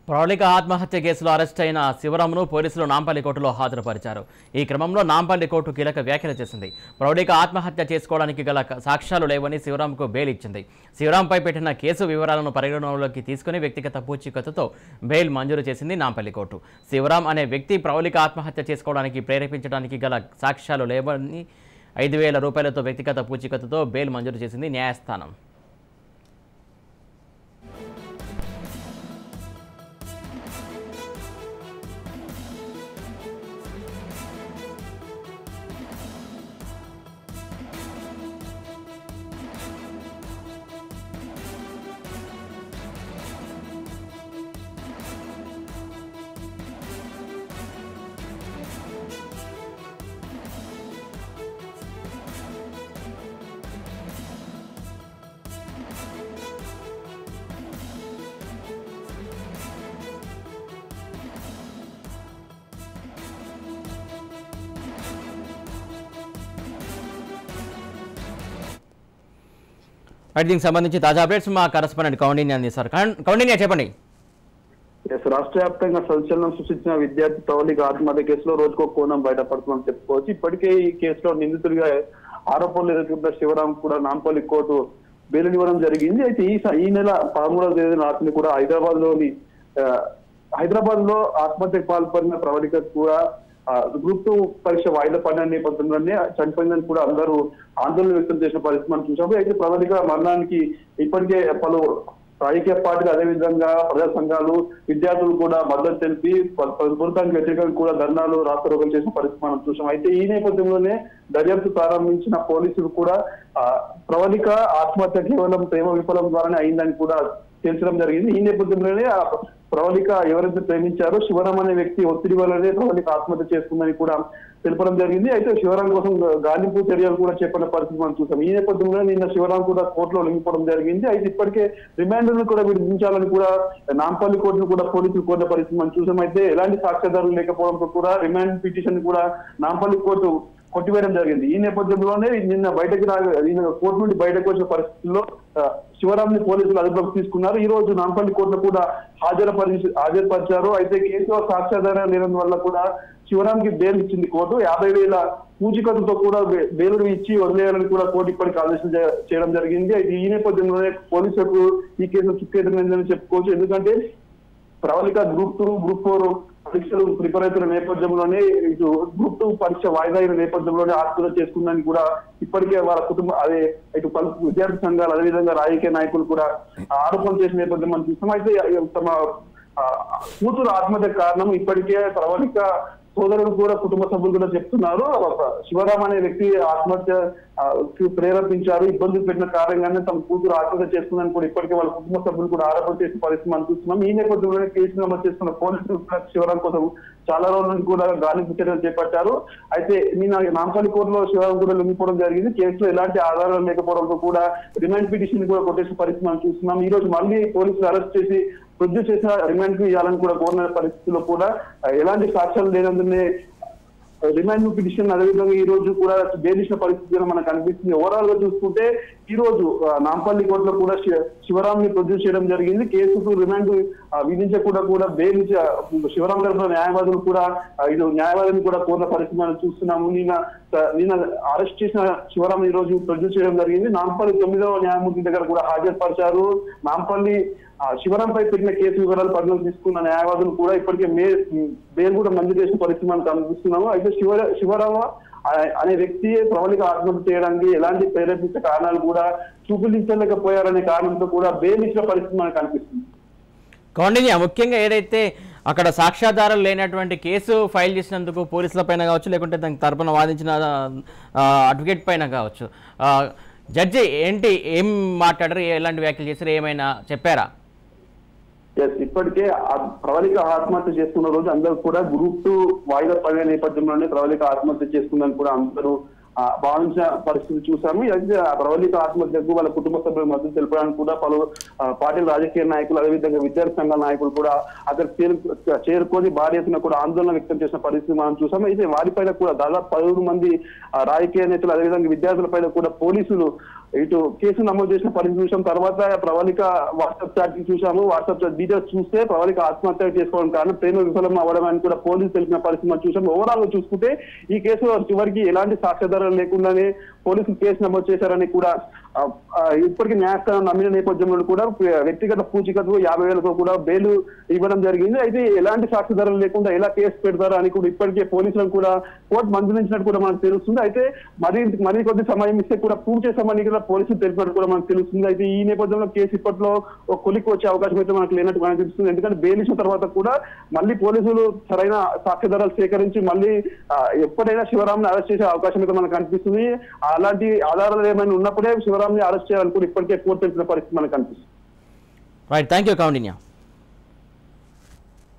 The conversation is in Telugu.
ప్రవళిక ఆత్మహత్య కేసులో అరెస్ట్ అయిన శివరాంను పోలీసులు నాంపల్లి కోర్టులో హాజరుపరిచారు. ఈ క్రమంలో నాంపల్లి కోర్టు కీలక వ్యాఖ్యలు చేసింది. ప్రవళిక ఆత్మహత్య చేసుకోవడానికి గల సాక్ష్యాలు లేవని శివరాంకు బెయిల్ ఇచ్చింది. శివరాంపై పెట్టిన కేసు వివరాలను పరిగణనలోకి తీసుకుని వ్యక్తిగత పూచీకత్తుతో బెయిల్ మంజూరు చేసింది నాంపల్లి కోర్టు. శివరాం అనే వ్యక్తి ప్రవళిక ఆత్మహత్య చేసుకోవడానికి ప్రేరేపించడానికి గల సాక్ష్యాలు లేవని 5,000 రూపాయలతో వ్యక్తిగత పూచీకత్తుతో బెయిల్ మంజూరు చేసింది న్యాయస్థానం. దీనికి సంబంధించి తాజా అప్డేట్స్ మా కరెస్పాండెంట్ కౌండిన్య అందిస్తారు. కౌండిన్య చెప్పండి. రాష్ట్ర వ్యాప్తంగా సంచలనం సృష్టించిన విద్యార్థి ప్రవళిక ఆత్మహత్య కేసులో రోజుకో కోణం బయటపడుతుందని చెప్పుకోవచ్చు. ఇప్పటికే ఈ కేసులో నిందితుడిగా ఆరోపణలు ఎదుర్కొంటున్న శివరాం కూడా నాంపల్లి కోర్టు బెయిల్ ఇవ్వడం జరిగింది. అయితే ఈ నెల 13వ తేదీన రాత్రి కూడా హైదరాబాద్ లో ఆత్మహత్యకు పాల్పడిన ప్రవళిక కూడా గ్రూప్ 2 పరీక్ష వాయిదా పడిన నేపథ్యంలోనే చనిపోయిందని కూడా అందరూ ఆందోళన వ్యక్తం చేసిన పరిస్థితి మనం చూసాము. అయితే ప్రవళిక మరణానికి ఇప్పటికే పలు రాజకీయ పార్టీలు, అదేవిధంగా ప్రజా సంఘాలు, విద్యార్థులు కూడా మద్దతు తెలిపి ప్రభుత్వానికి వ్యతిరేకంగా కూడా ధర్నాలు, రాస్తారోకలు చేసిన పరిస్థితి మనం చూసాం. అయితే ఈ నేపథ్యంలోనే దర్యాప్తు ప్రారంభించిన పోలీసులు కూడా ప్రవళిక ఆత్మహత్య కేవలం ప్రేమ విఫలం ద్వారానే అయిందని కూడా తెలిసడం జరిగింది. ఈ నేపథ్యంలోనే ప్రవళిక ఎవరైతే ప్రేమించారో శివరాం అనే వ్యక్తి ఒత్తిడి వల్లనే ప్రవళిక ఆత్మహత్య చేసుకుందని కూడా తెలపడం జరిగింది. అయితే శివరాం కోసం గాలింపు చర్యలు కూడా చేపట్టిన పరిస్థితి మనం చూసాం. ఈ నేపథ్యంలో నిన్న శివరాం కూడా కోర్టులో లొంగిపోవడం జరిగింది. అయితే ఇప్పటికే రిమాండ్ను కూడా విడిపించాలని కూడా నాంపల్లి కోర్టును కూడా పోలీసులు కోరిన పరిస్థితి మనం చూసాం. అయితే ఎలాంటి సాక్ష్యాధారాలు లేకపోవడంతో కూడా రిమాండ్ పిటిషన్ కూడా నాంపల్లి కోర్టు కొట్టివేయడం జరిగింది. ఈ నేపథ్యంలోనే నిన్న కోర్టు నుండి బయటకు వచ్చిన పరిస్థితుల్లో శివరాం ని పోలీసులు అదుపులోకి తీసుకున్నారు. ఈ రోజు నాంపల్లి కోర్టులో కూడా హాజరుపరిచారు. అయితే కేసులో సాక్ష్యాధారాలు లేనందువల్ల కూడా శివరాంకి బెయిల్ ఇచ్చింది కోర్టు. 50,000 పూచీకత్తుతో కూడా బెయిల్ ఇచ్చి వదిలేయాలని కూడా కోర్టు ఇప్పటికి ఆదేశం చేయడం జరిగింది. అయితే ఈ నేపథ్యంలోనే పోలీసులకు ఈ కేసులో చుక్కేదని చెప్పుకోవచ్చు. ఎందుకంటే ప్రవళిక గ్రూప్ 2, గ్రూప్ 4 పరీక్షలు ప్రిపేర్ అవుతున్న నేపథ్యంలోనే ఇటు గ్రూప్ 2 పరీక్ష వాయిదా అయిన నేపథ్యంలోనే ఆత్మహత్య చేసుకుందని కూడా ఇప్పటికే వాళ్ళ ఇటు పలు విద్యార్థి సంఘాలు, అదేవిధంగా రాజకీయ నాయకులు కూడా ఆరోపణలు చేసిన నేపథ్యం మనం చూస్తాం. అయితే తమ కూతురు ఆత్మహత్య కారణం ఇప్పటికే ప్రవళిక సోదరులు కూడా, కుటుంబ సభ్యులు కూడా చెప్తున్నారు. శివరాం అనే వ్యక్తి ఆత్మహత్య ప్రేరేపించారు, ఇబ్బందులు పెట్టిన కారణంగానే తమ కూతురు ఆత్మహత్య చేస్తుందని కూడా ఇప్పటికే వాళ్ళ కుటుంబ సభ్యులు కూడా ఆరోపణ చేసిన పరిస్థితి మనం చూస్తున్నాం. ఈ నేపథ్యంలోనే కేసు నమోదు చేస్తున్న పోలీసులు కూడా శివరాం కోసం చాలా రోజుల నుంచి కూడా గాలింపు చర్యలు చేపట్టారు. అయితే నిన్న నాంపల్లి కోర్టులో శివరాం కూడా లొంగిపోవడం జరిగింది. కేసులో ఎలాంటి ఆధారాలు లేకపోవడంతో కూడా రిమాండ్ పిటిషన్ కూడా కొట్టేసిన పరిస్థితి మనం చూస్తున్నాం. ఈ రోజు మళ్ళీ పోలీసులు అరెస్ట్ చేసి ప్రొడ్యూస్ చేసిన రిమాండ్ కు ఇవ్వాలని కూడా కోరిన పరిస్థితుల్లో కూడా ఎలాంటి సాక్ష్యాలు లేనందునే రిమాండ్ పిటిషన్ అదేవిధంగా ఈ రోజు కూడా బెయిల్ ఇచ్చిన పరిస్థితి మనకు అనిపిస్తుంది. ఓవరాల్ గా చూసుకుంటే ఈ రోజు నాంపల్లి కోర్టులో కూడా శివరాం ని ప్రొడ్యూస్ చేయడం జరిగింది. కేసుకు రిమాండ్ విధించకుండా కూడా బెయిల్ శివరాం తరఫున న్యాయవాదులు కూడా న్యాయవాదిని కూడా కోరిన పరిస్థితి మనం చూస్తున్నాము. నిన్న అరెస్ట్ చేసిన శివరాం ఈ రోజు ప్రొడ్యూస్ చేయడం జరిగింది. నాంపల్లి 9వ న్యాయమూర్తి దగ్గర కూడా హాజరుపరిచారు. నాంపల్లి శివరాం పై పెట్టిన కేసు వివరాలు పరిగణలోకి తీసుకున్న న్యాయవాదులు కూడా ఇప్పటికే బెయిల్ కూడా మంజూరు చేసిన పరిస్థితి మనం కనిపిస్తున్నాము. అయితే శివరాం అనే వ్యక్తి ప్రవళిక ఆత్మహత్య చేయడానికి ఎలాంటి ప్రేరేపించే కారణాలు కూడా చూపించలేకపోయారనే కారణంతో కూడా బెయిల్ ఇచ్చిన పరిస్థితి మనకు కనిపిస్తుంది. కౌండిన్య, ముఖ్యంగా ఏదైతే అక్కడ సాక్ష్యాధారాలు లేనటువంటి కేసు ఫైల్ చేసినందుకు పోలీసుల పైన కావచ్చు, లేకుంటే దానికి తరపున వాదించిన అడ్వకేట్ పైన కావచ్చు, జడ్జి ఏం మాట్లాడారు, ఎలాంటి వ్యాఖ్యలు చేశారు, ఏమైనా చెప్పారా? ఇప్పటికే ప్రవళిక ఆత్మహత్య చేసుకున్న రోజు అందరూ కూడా గ్రూప్ 2 వాయిదా పడిన నేపథ్యంలోనే ప్రవళిక ఆత్మహత్య చేసుకుందని కూడా అందరూ భావించిన పరిస్థితి చూసాము. అయితే ప్రవళిక ఆత్మహత్యకు వాళ్ళ కుటుంబ సభ్యుల మద్దతు తెలపడానికి కూడా పలు పార్టీల రాజకీయ నాయకులు, అదేవిధంగా విద్యార్థి సంఘాల నాయకులు కూడా అక్కడ చేరుకొని భారీ ఎత్తున కూడా ఆందోళన వ్యక్తం చేసిన పరిస్థితి మనం చూసాము. అయితే వారిపైన కూడా దాదాపు 10 మంది రాజకీయ నేతలు, అదేవిధంగా విద్యార్థుల పైన కూడా పోలీసులు ఇటు కేసు నమోదు చేసిన పరిస్థితి చూసాం. తర్వాత ప్రవళిక వాట్సాప్ చాటింగ్ చూసాము. వాట్సాప్ డీటెయిల్స్ చూస్తే ప్రవళిక ఆత్మహత్య చేసుకోవడం కారణం ప్రేమ విఫలం అవ్వడం అని కూడా పోలీసులు తెలిపిన పరిస్థితి మనం చూసాం. ఓవరాల్ గా చూసుకుంటే ఈ కేసు చివరికి ఎలాంటి సాక్ష్యాధారాలు లేకుండానే పోలీసులు కేసు నమోదు చేశారని కూడా ఇప్పటికీ న్యాయస్థానం నమ్మిన నేపథ్యంలో కూడా వ్యక్తిగత పూచికత్తు 50,000 కూడా బెయిల్ ఇవ్వడం జరిగింది. అయితే ఎలాంటి సాక్ష్యాధారాలు లేకుండా ఎలా కేసు పెడతారు అని కూడా ఇప్పటికే పోలీసులను కూడా కోర్టు మందలించినట్టు కూడా మనకు తెలుస్తుంది. అయితే మరీ కొద్ది సమయం ఇస్తే కూడా ప్రూవ్ చేస్తామని కూడా పోలీసులు తెలిపినట్టు కూడా మనకు తెలుస్తుంది. అయితే ఈ నేపథ్యంలో కేసు ఇప్పట్లో ఒక కొలికి వచ్చే అవకాశం అయితే మనకు లేనట్టు మనకు తెలుస్తుంది. ఎందుకంటే బెయిల్ ఇచ్చిన తర్వాత కూడా మళ్ళీ పోలీసులు సరైన సాక్ష్యాధారాలు సేకరించి మళ్ళీ ఎప్పుడైనా శివరాంని అరెస్ట్ చేసే అవకాశం అయితే మనకు కనిపిస్తుంది. అలాంటి ఆధారాలు ఏమైనా ఉన్నప్పుడే శివరాంని అరెస్ట్ చేయాలని కూడా ఇప్పటికే కోర్టు తెలిపిన పరిస్థితి మనకు కనిపిస్తుంది. Right, thank you Kaundinya.